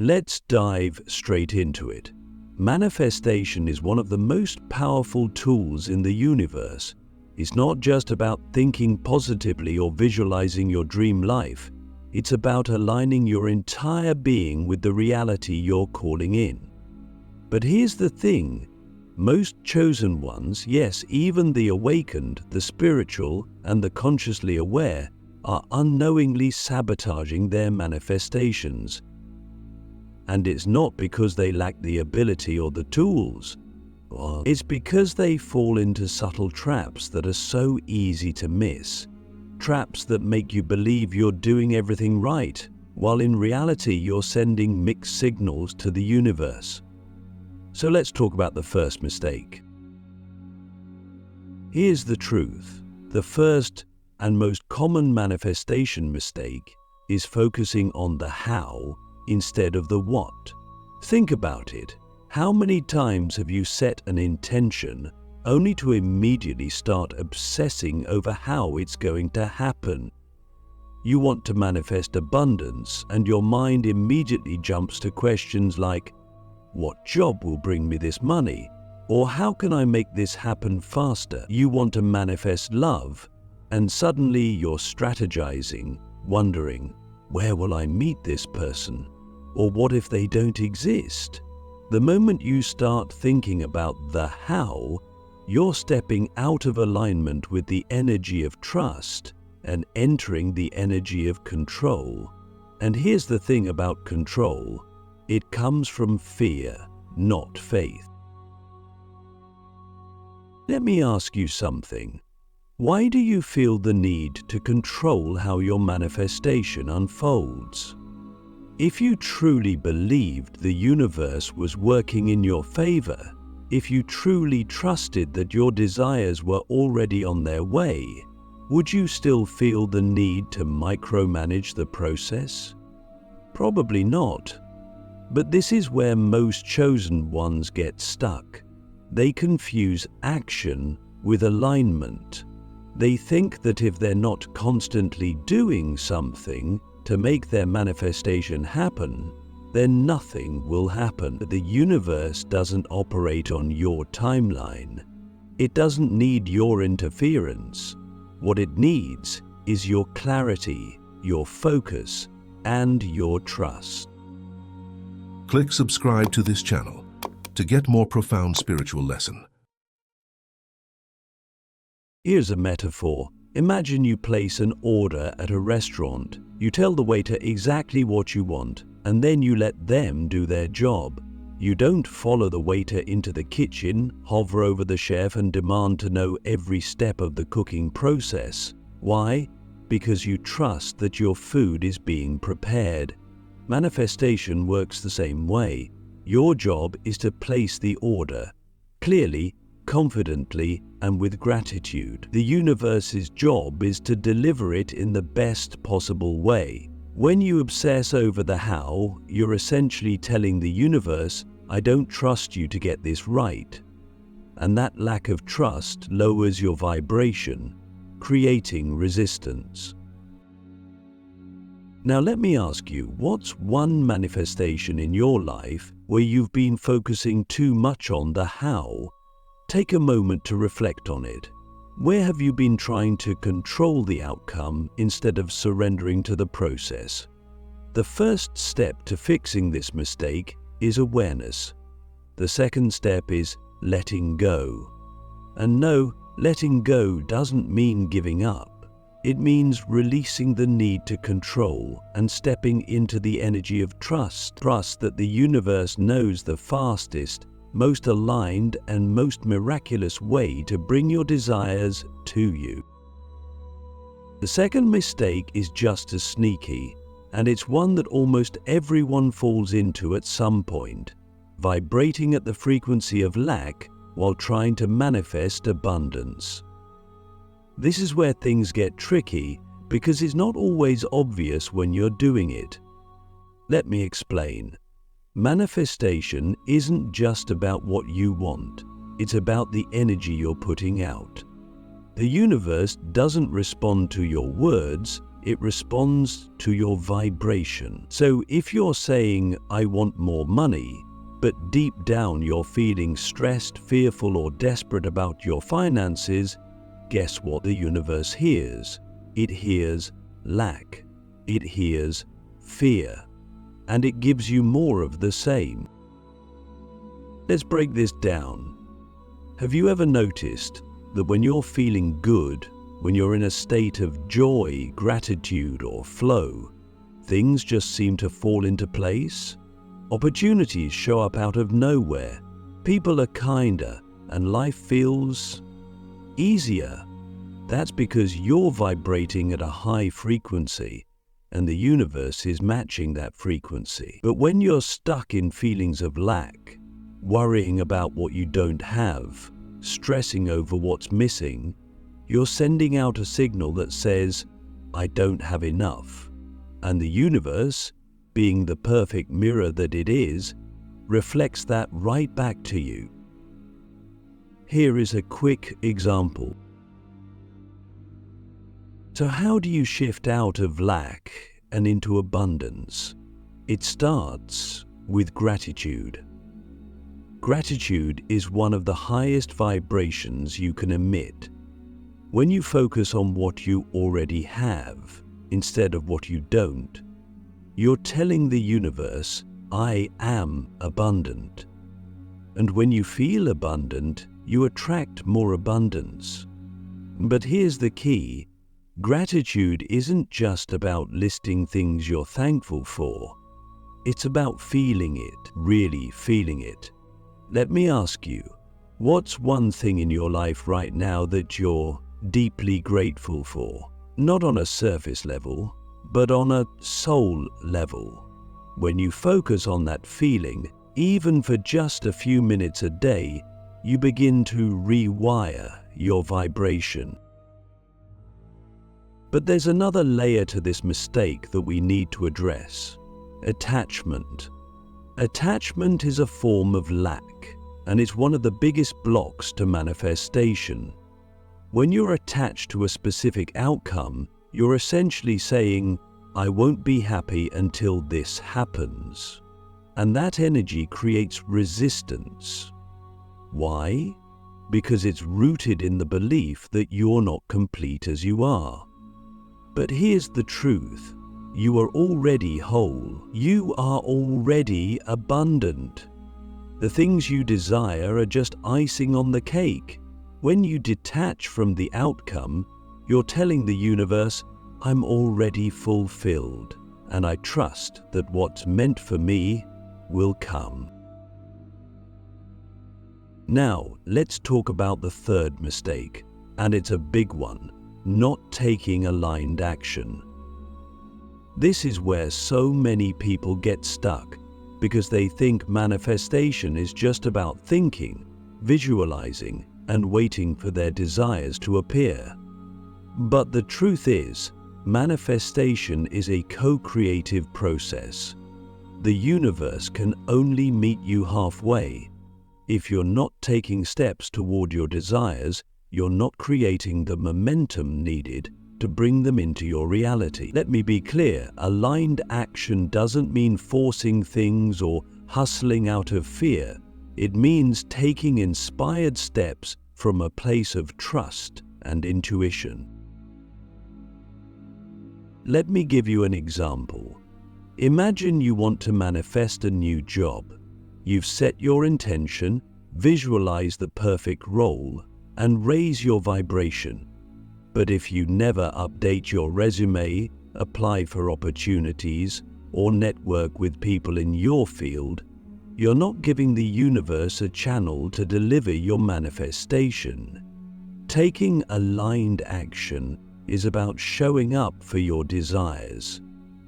Let's dive straight into it. Manifestation is one of the most powerful tools in the universe. It's not just about thinking positively or visualizing your dream life. It's about aligning your entire being with the reality you're calling in. But here's the thing. Most chosen ones, yes, even the awakened, the spiritual, and the consciously aware, are unknowingly sabotaging their manifestations. And it's not because they lack the ability or the tools. It's because they fall into subtle traps that are so easy to miss. Traps that make you believe you're doing everything right, while in reality you're sending mixed signals to the universe. So let's talk about the first mistake. Here's the truth. The first and most common manifestation mistake is focusing on the how instead of the what. Think about it. How many times have you set an intention only to immediately start obsessing over how it's going to happen? You want to manifest abundance, and your mind immediately jumps to questions like, what job will bring me this money? Or how can I make this happen faster? You want to manifest love, and suddenly you're strategizing, wondering, where will I meet this person? Or what if they don't exist? The moment you start thinking about the how, you're stepping out of alignment with the energy of trust and entering the energy of control. And here's the thing about control. It comes from fear, not faith. Let me ask you something. Why do you feel the need to control how your manifestation unfolds? If you truly believed the universe was working in your favor, if you truly trusted that your desires were already on their way, would you still feel the need to micromanage the process? Probably not. But this is where most chosen ones get stuck. They confuse action with alignment. They think that if they're not constantly doing something to make their manifestation happen, then nothing will happen. The universe doesn't operate on your timeline. It doesn't need your interference. What it needs is your clarity, your focus, and your trust. Click subscribe to this channel to get more profound spiritual lesson. Here's a metaphor. Imagine you place an order at a restaurant. You tell the waiter exactly what you want, and then you let them do their job. You don't follow the waiter into the kitchen, hover over the chef, and demand to know every step of the cooking process. Why? Because you trust that your food is being prepared. Manifestation works the same way. Your job is to place the order clearly, confidently, and with gratitude. The universe's job is to deliver it in the best possible way. When you obsess over the how, you're essentially telling the universe, I don't trust you to get this right. And that lack of trust lowers your vibration, creating resistance. Now let me ask you, what's one manifestation in your life where you've been focusing too much on the how? Take a moment to reflect on it. Where have you been trying to control the outcome instead of surrendering to the process? The first step to fixing this mistake is awareness. The second step is letting go. And no, letting go doesn't mean giving up. It means releasing the need to control and stepping into the energy of trust. Trust that the universe knows the fastest, most aligned, and most miraculous way to bring your desires to you. The second mistake is just as sneaky, and it's one that almost everyone falls into at some point: vibrating at the frequency of lack while trying to manifest abundance. This is where things get tricky because it's not always obvious when you're doing it. Let me explain. Manifestation isn't just about what you want, it's about the energy you're putting out. The universe doesn't respond to your words, It responds to your vibration. So if you're saying, I want more money, but deep down you're feeling stressed, fearful, or desperate about your finances, guess what the universe hears? It hears lack. It hears fear. And it gives you more of the same. Let's break this down. Have you ever noticed that when you're feeling good, when you're in a state of joy, gratitude, or flow, things just seem to fall into place? Opportunities show up out of nowhere. People are kinder, and life feels easier. That's because you're vibrating at a high frequency, and the universe is matching that frequency. But when you're stuck in feelings of lack, worrying about what you don't have, stressing over what's missing, you're sending out a signal that says, I don't have enough. And the universe, being the perfect mirror that it is, reflects that right back to you. Here is a quick example. So how do you shift out of lack and into abundance? It starts with gratitude. Gratitude is one of the highest vibrations you can emit. When you focus on what you already have instead of what you don't, you're telling the universe, I am abundant. And when you feel abundant, you attract more abundance. But here's the key. Gratitude isn't just about listing things you're thankful for. It's about feeling it, really feeling it. Let me ask you, what's one thing in your life right now that you're deeply grateful for? Not on a surface level, but on a soul level. When you focus on that feeling, even for just a few minutes a day, you begin to rewire your vibration. But there's another layer to this mistake that we need to address: attachment. Attachment is a form of lack, and it's one of the biggest blocks to manifestation. When you're attached to a specific outcome, you're essentially saying, I won't be happy until this happens. And that energy creates resistance. Why? Because it's rooted in the belief that you're not complete as you are. But here's the truth. You are already whole. You are already abundant. The things you desire are just icing on the cake. When you detach from the outcome, you're telling the universe, I'm already fulfilled, and I trust that what's meant for me will come. Now, let's talk about the third mistake, and it's a big one: not taking aligned action. This is where so many people get stuck, because they think manifestation is just about thinking, visualizing, and waiting for their desires to appear. But the truth is, manifestation is a co-creative process. The universe can only meet you halfway. If you're not taking steps toward your desires, you're not creating the momentum needed to bring them into your reality. Let me be clear, aligned action doesn't mean forcing things or hustling out of fear. It means taking inspired steps from a place of trust and intuition. Let me give you an example. Imagine you want to manifest a new job. You've set your intention, visualize the perfect role, and raise your vibration. But if you never update your resume, apply for opportunities, or network with people in your field, you're not giving the universe a channel to deliver your manifestation. Taking aligned action is about showing up for your desires.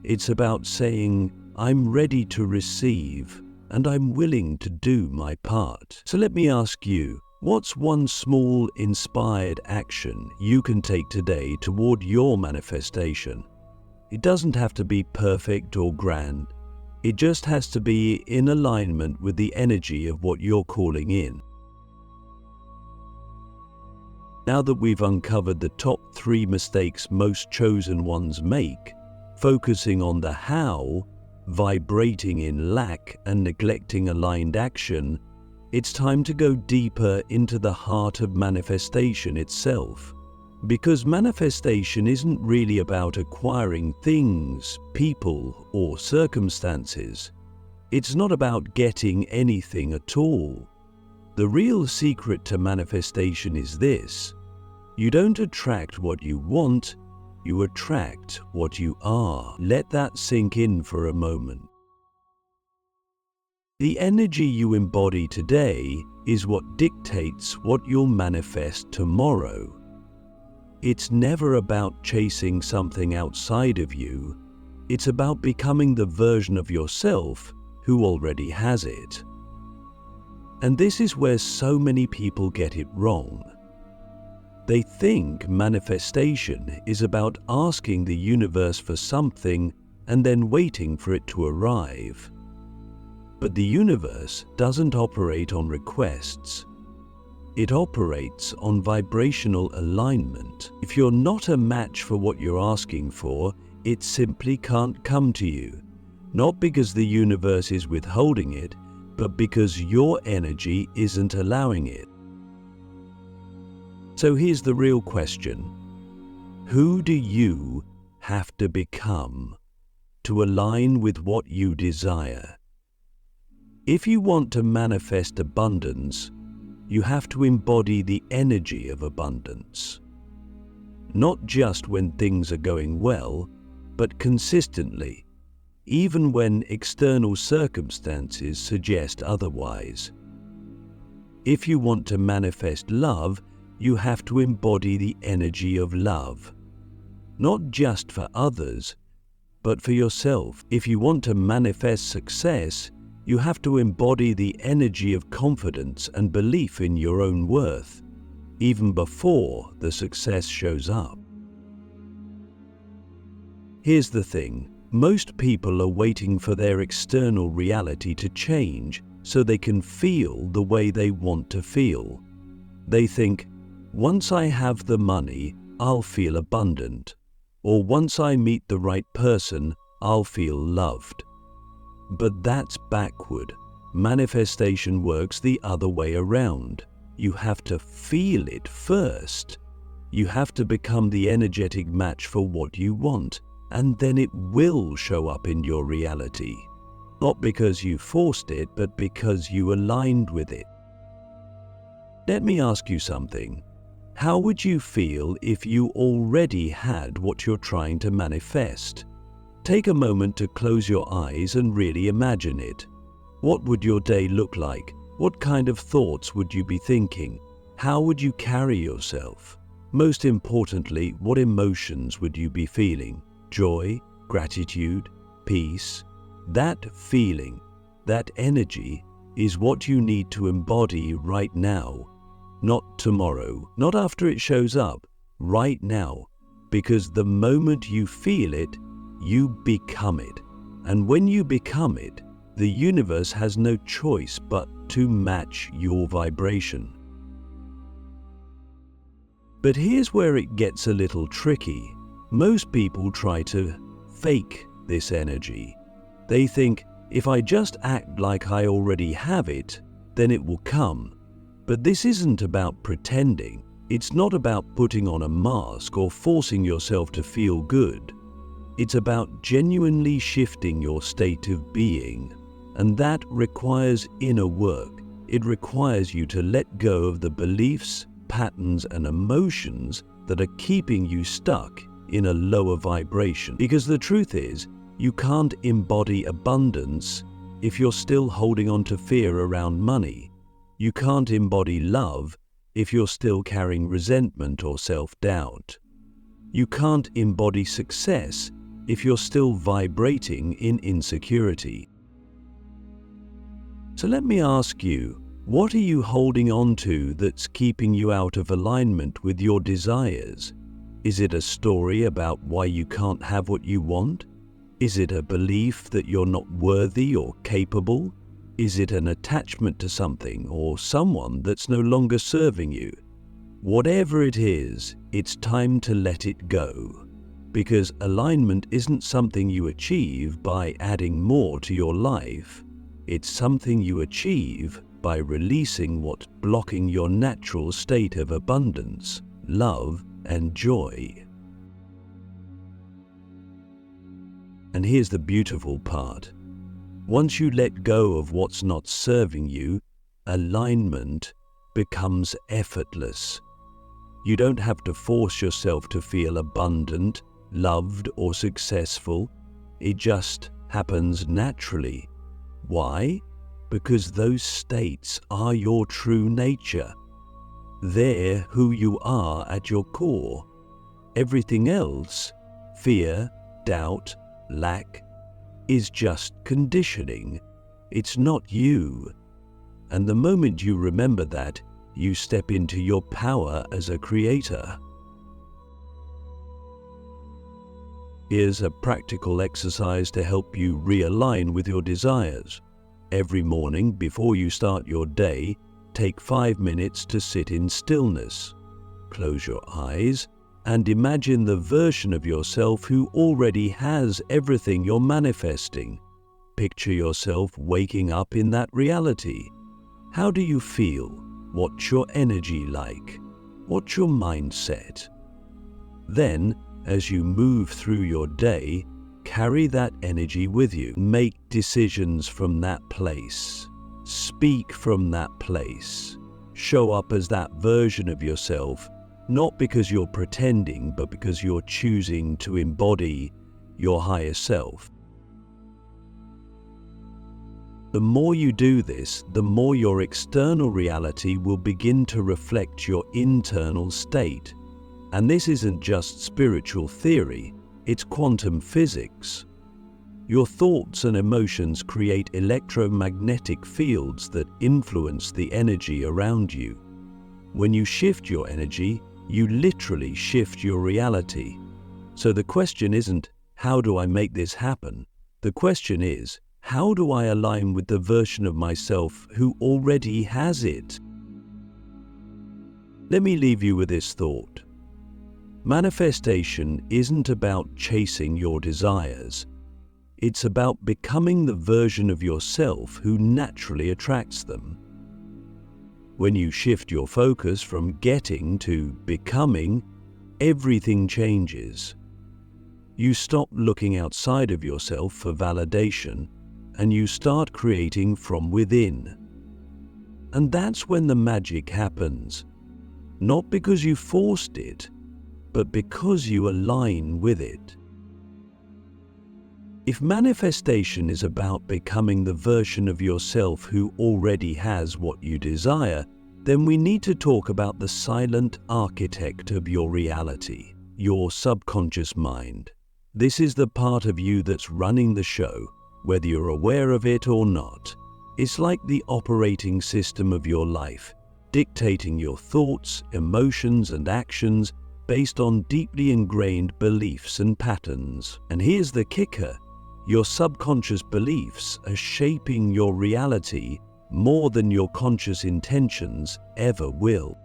It's about saying, I'm ready to receive, and I'm willing to do my part. So let me ask you, what's one small, inspired action you can take today toward your manifestation? It doesn't have to be perfect or grand. It just has to be in alignment with the energy of what you're calling in. Now that we've uncovered the top 3 mistakes most chosen ones make, focusing on the how, vibrating in lack and neglecting aligned action, it's time to go deeper into the heart of manifestation itself. Because manifestation isn't really about acquiring things, people, or circumstances. It's not about getting anything at all. The real secret to manifestation is this: you don't attract what you want, you attract what you are. Let that sink in for a moment. The energy you embody today is what dictates what you'll manifest tomorrow. It's never about chasing something outside of you. It's about becoming the version of yourself who already has it. And this is where so many people get it wrong. They think manifestation is about asking the universe for something and then waiting for it to arrive. But the universe doesn't operate on requests. It operates on vibrational alignment. If you're not a match for what you're asking for, it simply can't come to you. Not because the universe is withholding it, but because your energy isn't allowing it. So here's the real question. Who do you have to become to align with what you desire? If you want to manifest abundance, you have to embody the energy of abundance. Not just when things are going well, but consistently, even when external circumstances suggest otherwise. If you want to manifest love, you have to embody the energy of love, not just for others, but for yourself. If you want to manifest success, you have to embody the energy of confidence and belief in your own worth, even before the success shows up. Here's the thing. Most people are waiting for their external reality to change so they can feel the way they want to feel. They think, once I have the money, I'll feel abundant. Or once I meet the right person, I'll feel loved. But that's backward. Manifestation works the other way around. You have to feel it first. You have to become the energetic match for what you want, and then it will show up in your reality. Not because you forced it, but because you aligned with it. Let me ask you something. How would you feel if you already had what you're trying to manifest? Take a moment to close your eyes and really imagine it. What would your day look like? What kind of thoughts would you be thinking? How would you carry yourself? Most importantly, what emotions would you be feeling? Joy, gratitude, peace? That feeling, that energy, is what you need to embody right now. Not tomorrow, not after it shows up, right now. Because the moment you feel it, you become it. And when you become it, the universe has no choice but to match your vibration. But here's where it gets a little tricky. Most people try to fake this energy. They think, if I just act like I already have it, then it will come. But this isn't about pretending. It's not about putting on a mask or forcing yourself to feel good. It's about genuinely shifting your state of being. And that requires inner work. It requires you to let go of the beliefs, patterns, and emotions that are keeping you stuck in a lower vibration. Because the truth is, you can't embody abundance if you're still holding on to fear around money. You can't embody love if you're still carrying resentment or self-doubt. You can't embody success if you're still vibrating in insecurity. So let me ask you, what are you holding on to that's keeping you out of alignment with your desires? Is it a story about why you can't have what you want? Is it a belief that you're not worthy or capable? Is it an attachment to something or someone that's no longer serving you? Whatever it is, it's time to let it go. Because alignment isn't something you achieve by adding more to your life. It's something you achieve by releasing what's blocking your natural state of abundance, love, and joy. And here's the beautiful part. Once you let go of what's not serving you, alignment becomes effortless. You don't have to force yourself to feel abundant, loved, or successful. It just happens naturally. Why? Because those states are your true nature. They're who you are at your core. Everything else, fear, doubt, lack, is just conditioning. It's not you. And the moment you remember that, you step into your power as a creator. Here's a practical exercise to help you realign with your desires. Every morning before you start your day, take 5 minutes to sit in stillness. Close your eyes and imagine the version of yourself who already has everything you're manifesting. Picture yourself waking up in that reality. How do you feel? What's your energy like? What's your mindset? Then, as you move through your day, carry that energy with you. Make decisions from that place. Speak from that place. Show up as that version of yourself, not because you're pretending, but because you're choosing to embody your higher self. The more you do this, the more your external reality will begin to reflect your internal state. And this isn't just spiritual theory, it's quantum physics. Your thoughts and emotions create electromagnetic fields that influence the energy around you. When you shift your energy, you literally shift your reality. So the question isn't, how do I make this happen? The question is, how do I align with the version of myself who already has it? Let me leave you with this thought. Manifestation isn't about chasing your desires. It's about becoming the version of yourself who naturally attracts them. When you shift your focus from getting to becoming, everything changes. You stop looking outside of yourself for validation, and you start creating from within. And that's when the magic happens. Not because you forced it, but because you align with it. If manifestation is about becoming the version of yourself who already has what you desire, then we need to talk about the silent architect of your reality, your subconscious mind. This is the part of you that's running the show, whether you're aware of it or not. It's like the operating system of your life, dictating your thoughts, emotions, and actions based on deeply ingrained beliefs and patterns. And here's the kicker. Your subconscious beliefs are shaping your reality more than your conscious intentions ever will.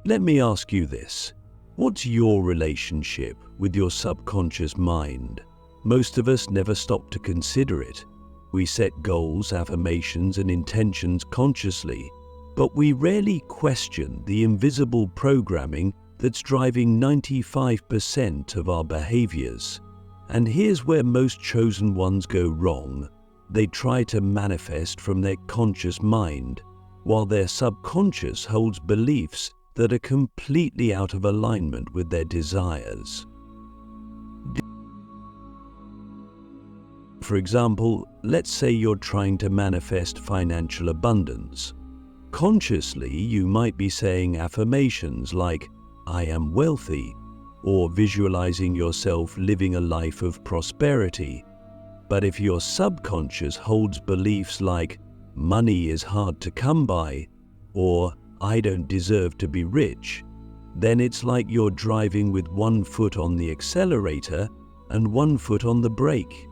Let me ask you this. What's your relationship with your subconscious mind? Most of us never stop to consider it. We set goals, affirmations, and intentions consciously, but we rarely question the invisible programming that's driving 95% of our behaviors. And here's where most chosen ones go wrong. They try to manifest from their conscious mind, while their subconscious holds beliefs that are completely out of alignment with their desires. For example, let's say you're trying to manifest financial abundance. Consciously, you might be saying affirmations like, "I am wealthy," or visualizing yourself living a life of prosperity. But if your subconscious holds beliefs like, "Money is hard to come by," or "I don't deserve to be rich," then it's like you're driving with one foot on the accelerator and one foot on the brake.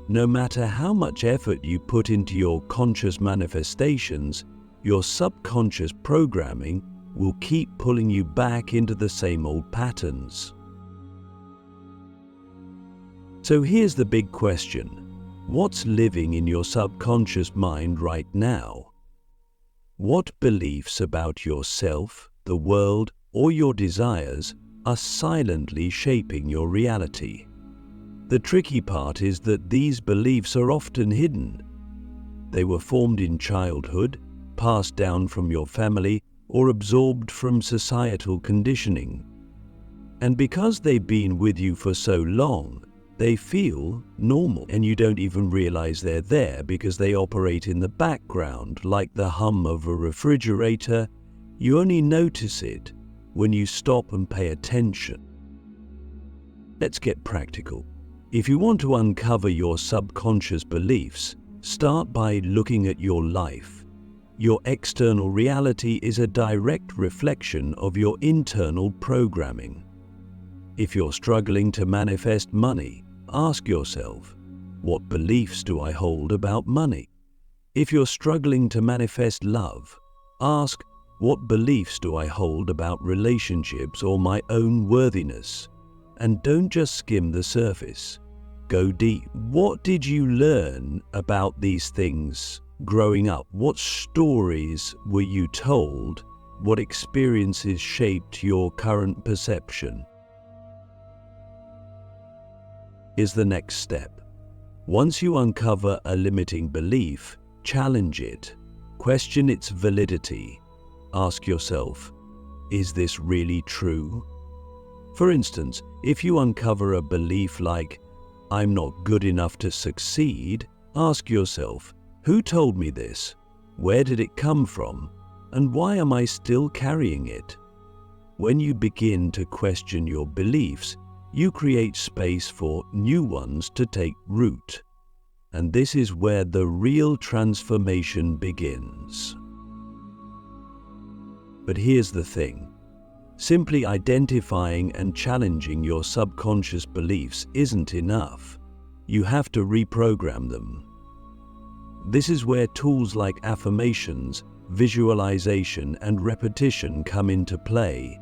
No matter how much effort you put into your conscious manifestations, your subconscious programming will keep pulling you back into the same old patterns. So here's the big question. What's living in your subconscious mind right now? What beliefs about yourself, the world, or your desires are silently shaping your reality? The tricky part is that these beliefs are often hidden. They were formed in childhood, passed down from your family, or absorbed from societal conditioning. And because they've been with you for so long, they feel normal, and you don't even realize they're there because they operate in the background like the hum of a refrigerator. You only notice it when you stop and pay attention. Let's get practical. If you want to uncover your subconscious beliefs, start by looking at your life. Your external reality is a direct reflection of your internal programming. If you're struggling to manifest money, ask yourself, what beliefs do I hold about money? If you're struggling to manifest love, ask, what beliefs do I hold about relationships or my own worthiness? And don't just skim the surface. Go deep. What did you learn about these things growing up? What stories were you told? What experiences shaped your current perception? Is the next step. Once you uncover a limiting belief, challenge it. Question its validity. Ask yourself, is this really true? For instance, if you uncover a belief like, I'm not good enough to succeed, ask yourself, who told me this? Where did it come from? And why am I still carrying it? When you begin to question your beliefs, you create space for new ones to take root. And this is where the real transformation begins. But here's the thing. Simply identifying and challenging your subconscious beliefs isn't enough. You have to reprogram them. This is where tools like affirmations, visualization, and repetition come into play.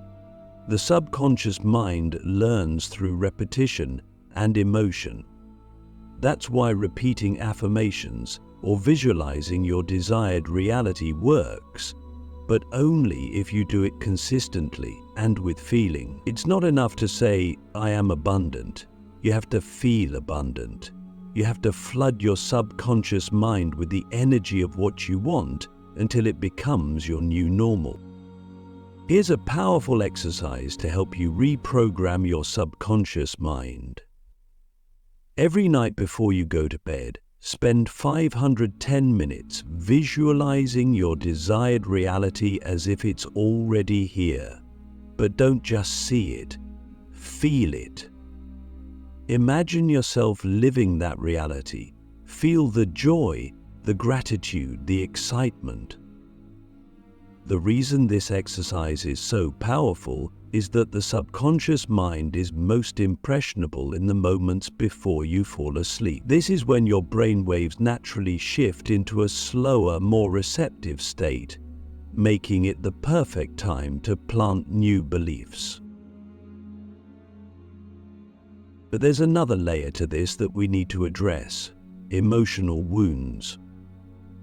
The subconscious mind learns through repetition and emotion. That's why repeating affirmations or visualizing your desired reality works, but only if you do it consistently and with feeling. It's not enough to say, I am abundant. You have to feel abundant. You have to flood your subconscious mind with the energy of what you want until it becomes your new normal. Here's a powerful exercise to help you reprogram your subconscious mind. Every night before you go to bed, spend 510 minutes visualizing your desired reality as if it's already here. But don't just see it, feel it. Imagine yourself living that reality. Feel the joy, the gratitude, the excitement. The reason this exercise is so powerful is that the subconscious mind is most impressionable in the moments before you fall asleep. This is when your brain waves naturally shift into a slower, more receptive state, making it the perfect time to plant new beliefs. But there's another layer to this that we need to address: emotional wounds.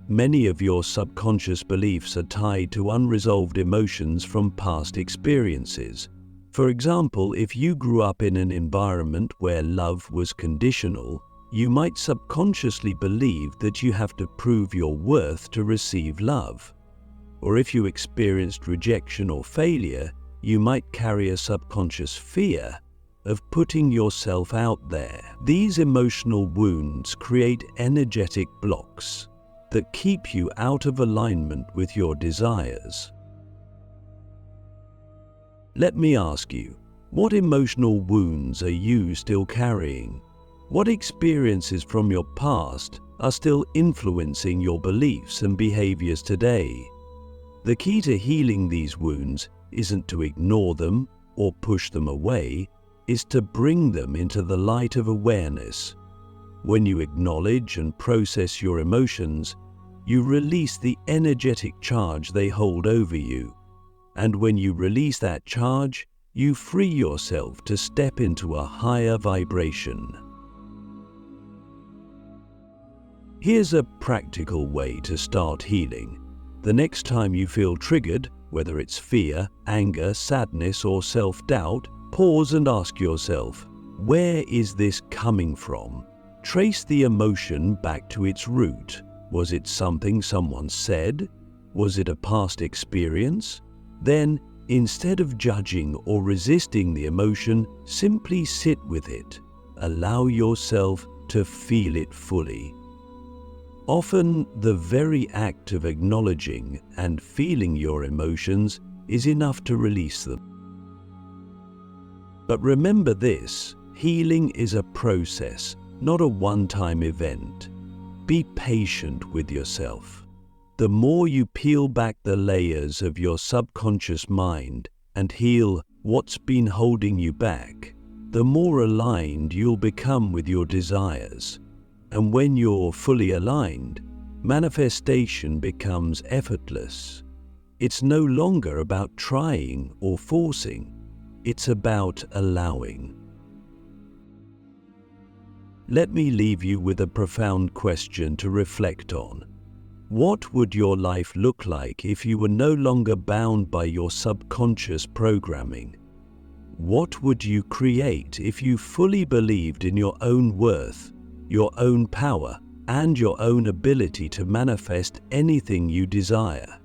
Many of your subconscious beliefs are tied to unresolved emotions from past experiences. For example, if you grew up in an environment where love was conditional, you might subconsciously believe that you have to prove your worth to receive love. Or if you experienced rejection or failure, you might carry a subconscious fear of putting yourself out there. These emotional wounds create energetic blocks that keep you out of alignment with your desires. Let me ask you, what emotional wounds are you still carrying? What experiences from your past are still influencing your beliefs and behaviors today? The key to healing these wounds isn't to ignore them or push them away, is to bring them into the light of awareness. When you acknowledge and process your emotions, you release the energetic charge they hold over you. And when you release that charge, you free yourself to step into a higher vibration. Here's a practical way to start healing. The next time you feel triggered, whether it's fear, anger, sadness, or self-doubt, pause and ask yourself, where is this coming from? Trace the emotion back to its root. Was it something someone said? Was it a past experience? Then, instead of judging or resisting the emotion, simply sit with it. Allow yourself to feel it fully. Often, the very act of acknowledging and feeling your emotions is enough to release them. But remember this, healing is a process, not a one-time event. Be patient with yourself. The more you peel back the layers of your subconscious mind and heal what's been holding you back, the more aligned you'll become with your desires. And when you're fully aligned, manifestation becomes effortless. It's no longer about trying or forcing. It's about allowing. Let me leave you with a profound question to reflect on. What would your life look like if you were no longer bound by your subconscious programming? What would you create if you fully believed in your own worth, your own power, and your own ability to manifest anything you desire?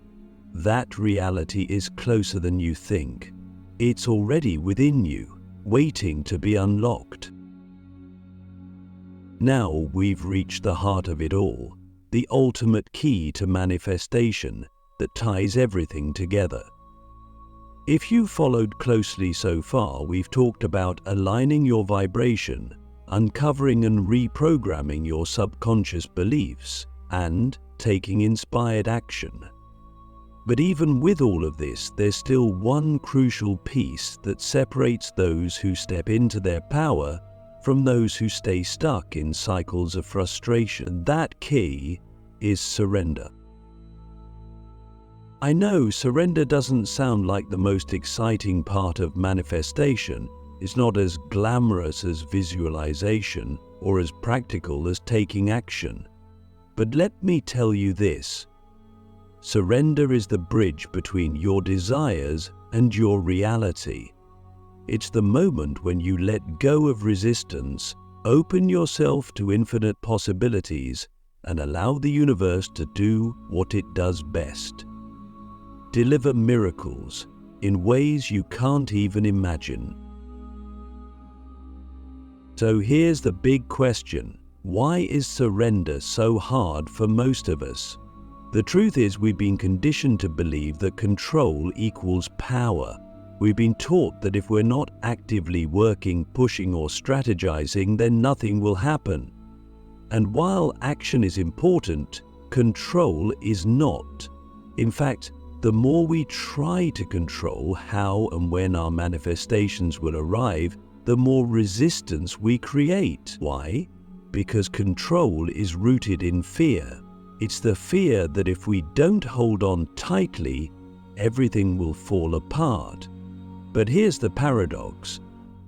That reality is closer than you think. It's already within you, waiting to be unlocked. Now we've reached the heart of it all, the ultimate key to manifestation that ties everything together. If you followed closely so far, we've talked about aligning your vibration, uncovering and reprogramming your subconscious beliefs, and taking inspired action. But even with all of this, there's still one crucial piece that separates those who step into their power from those who stay stuck in cycles of frustration. That key is surrender. I know surrender doesn't sound like the most exciting part of manifestation. It's not as glamorous as visualization or as practical as taking action. But let me tell you this. Surrender is the bridge between your desires and your reality. It's the moment when you let go of resistance, open yourself to infinite possibilities, and allow the universe to do what it does best. Deliver miracles in ways you can't even imagine. So here's the big question. Why is surrender so hard for most of us? The truth is, we've been conditioned to believe that control equals power. We've been taught that if we're not actively working, pushing, or strategizing, then nothing will happen. And while action is important, control is not. In fact, the more we try to control how and when our manifestations will arrive, the more resistance we create. Why? Because control is rooted in fear. It's the fear that if we don't hold on tightly, everything will fall apart. But here's the paradox.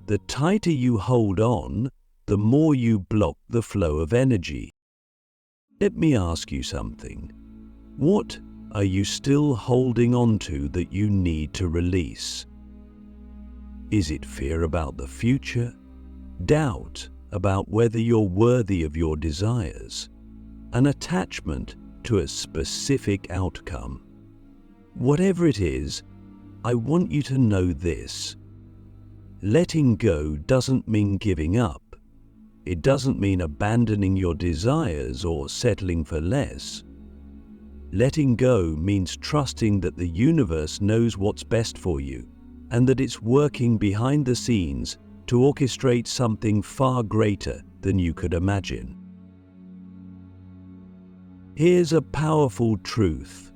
The tighter you hold on, the more you block the flow of energy. Let me ask you something. What are you still holding on to that you need to release? Is it fear about the future? Doubt about whether you're worthy of your desires? An attachment to a specific outcome? Whatever it is, I want you to know this. Letting go doesn't mean giving up. It doesn't mean abandoning your desires or settling for less. Letting go means trusting that the universe knows what's best for you and that it's working behind the scenes to orchestrate something far greater than you could imagine. Here's a powerful truth.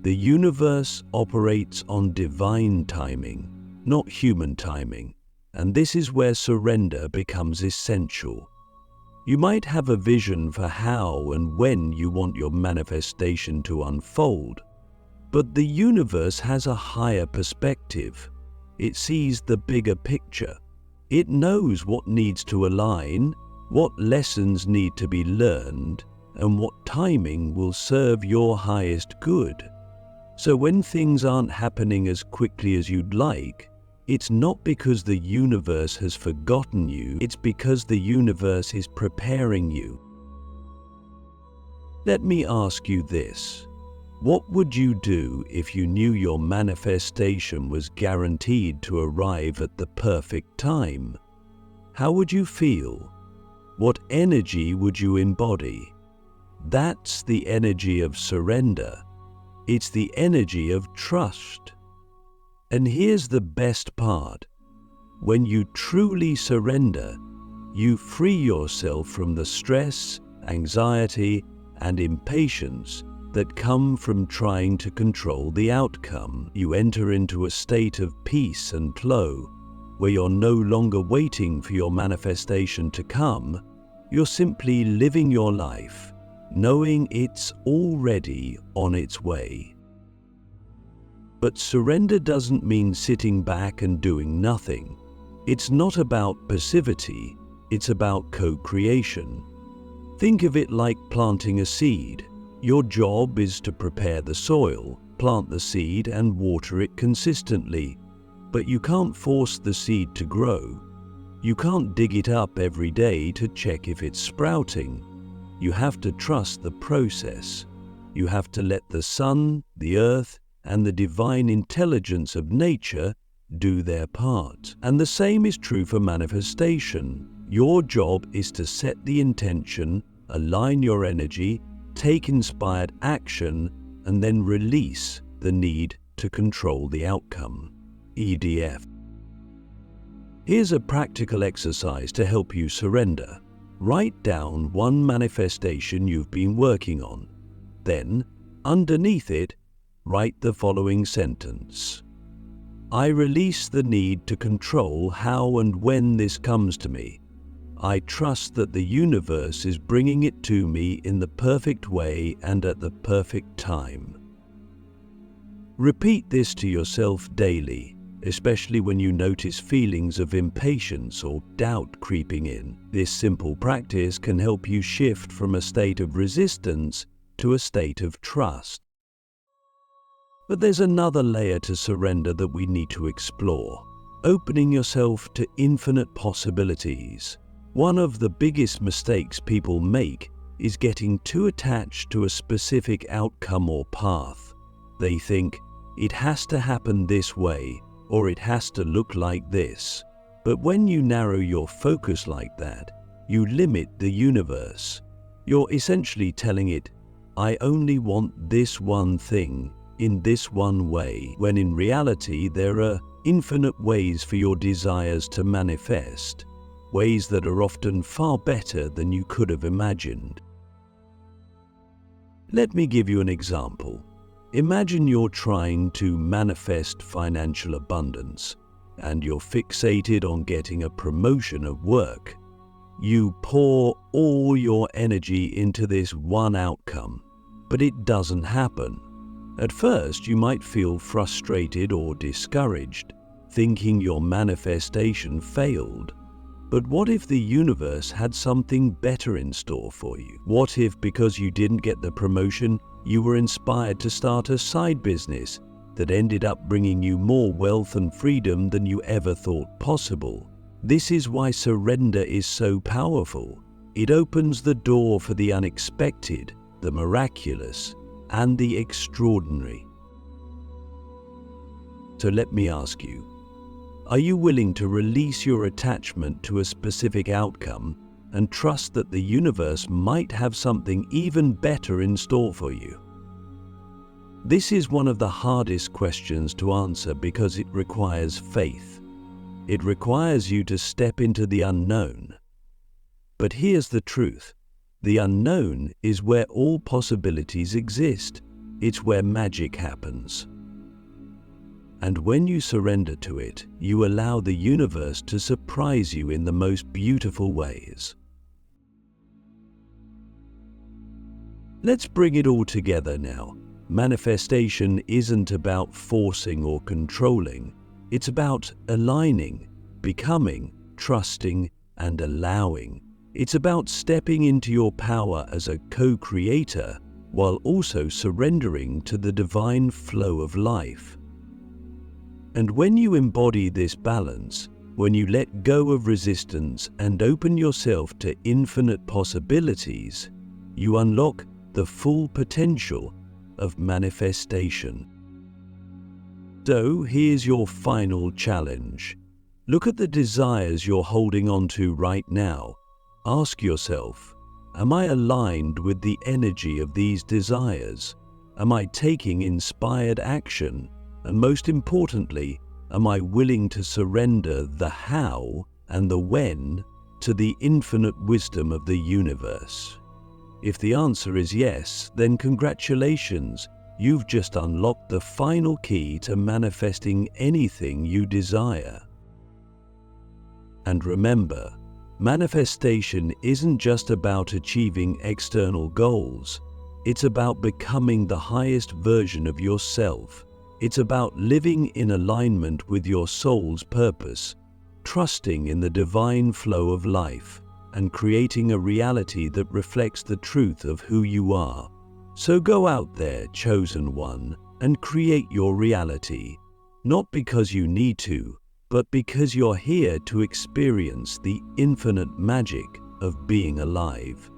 The universe operates on divine timing, not human timing, and this is where surrender becomes essential. You might have a vision for how and when you want your manifestation to unfold, but the universe has a higher perspective. It sees the bigger picture. It knows what needs to align, what lessons need to be learned, and what timing will serve your highest good. So when things aren't happening as quickly as you'd like, it's not because the universe has forgotten you, it's because the universe is preparing you. Let me ask you this. What would you do if you knew your manifestation was guaranteed to arrive at the perfect time? How would you feel? What energy would you embody? That's the energy of surrender. It's the energy of trust. And here's the best part. When you truly surrender, you free yourself from the stress, anxiety, and impatience that come from trying to control the outcome. You enter into a state of peace and flow, where you're no longer waiting for your manifestation to come. You're simply living your life, knowing it's already on its way. But surrender doesn't mean sitting back and doing nothing. It's not about passivity, it's about co-creation. Think of it like planting a seed. Your job is to prepare the soil, plant the seed, and water it consistently. But you can't force the seed to grow. You can't dig it up every day to check if it's sprouting. You have to trust the process. You have to let the sun, the earth, and the divine intelligence of nature do their part. And the same is true for manifestation. Your job is to set the intention, align your energy, take inspired action, and then release the need to control the outcome. EDF. Here's a practical exercise to help you surrender. Write down one manifestation you've been working on. Then, underneath it, write the following sentence. I release the need to control how and when this comes to me. I trust that the universe is bringing it to me in the perfect way and at the perfect time. Repeat this to yourself daily, especially when you notice feelings of impatience or doubt creeping in. This simple practice can help you shift from a state of resistance to a state of trust. But there's another layer to surrender that we need to explore, opening yourself to infinite possibilities. One of the biggest mistakes people make is getting too attached to a specific outcome or path. They think, it has to happen this way, or it has to look like this. But when you narrow your focus like that, you limit the universe. You're essentially telling it, I only want this one thing, in this one way, when in reality there are infinite ways for your desires to manifest. Ways that are often far better than you could have imagined. Let me give you an example. Imagine you're trying to manifest financial abundance, and you're fixated on getting a promotion at work. You pour all your energy into this one outcome, but it doesn't happen. At first, you might feel frustrated or discouraged, thinking your manifestation failed. But what if the universe had something better in store for you? What if, because you didn't get the promotion, you were inspired to start a side business that ended up bringing you more wealth and freedom than you ever thought possible? This is why surrender is so powerful. It opens the door for the unexpected, the miraculous, and the extraordinary. So let me ask you, are you willing to release your attachment to a specific outcome and trust that the universe might have something even better in store for you? This is one of the hardest questions to answer because it requires faith. It requires you to step into the unknown. But here's the truth. The unknown is where all possibilities exist. It's where magic happens. And when you surrender to it, you allow the universe to surprise you in the most beautiful ways. Let's bring it all together now. Manifestation isn't about forcing or controlling. It's about aligning, becoming, trusting, and allowing. It's about stepping into your power as a co-creator while also surrendering to the divine flow of life. And when you embody this balance, when you let go of resistance and open yourself to infinite possibilities, you unlock the full potential of manifestation. So here's your final challenge. Look at the desires you're holding on to right now. Ask yourself, am I aligned with the energy of these desires? Am I taking inspired action? And most importantly, am I willing to surrender the how and the when to the infinite wisdom of the universe? If the answer is yes, then congratulations, you've just unlocked the final key to manifesting anything you desire. And remember, manifestation isn't just about achieving external goals. It's about becoming the highest version of yourself. It's about living in alignment with your soul's purpose, trusting in the divine flow of life, and creating a reality that reflects the truth of who you are. So go out there, chosen one, and create your reality, not because you need to, but because you're here to experience the infinite magic of being alive.